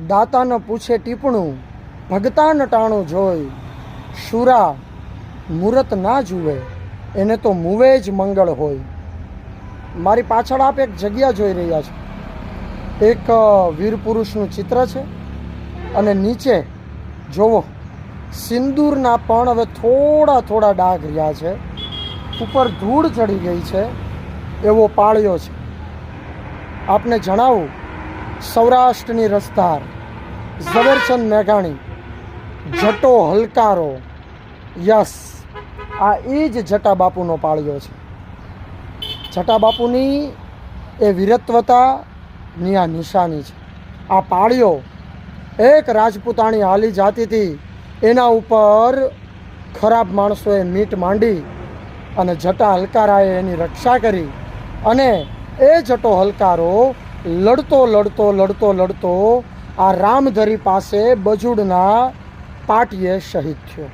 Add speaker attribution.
Speaker 1: દાતાને પૂછે ટીપણું, ભગતા નટાણું જોઈ, શુરા મુરત ના જુએ, એને તો મુવે જ મંગળ હોય. મારી પાછળ આપ એક જગ્યા જોઈ રહ્યા છો. એક વીર પુરુષનું ચિત્ર છે અને નીચે જોવો સિંદૂરના પણ હવે થોડા થોડા ડાઘ રહ્યા છે. ઉપર ધૂળ ચડી ગઈ છે એવો પાળ્યો છે. આપને જણાવું, સૌરાષ્ટ્રની રસધાર ઝવેરચંદ મેઘાણી, જટો હલકારો, યસ, આ એ જ જટા બાપુનો પાળ્યો છે. જટા બાપુની એ વીરત્વતાની આ નિશાની છે. આ પાળ્યો એક રાજપૂતાણી હાલી જાતી હતી, એના ઉપર ખરાબ માણસોએ મીટ માંડી અને જટા હલકારાએ એની રક્ષા કરી અને એ જટો હલકારો લડતો લડતો લડતો લડતો આ રામધરી પાસે બજુડના પાટીએ શહીદ થયો.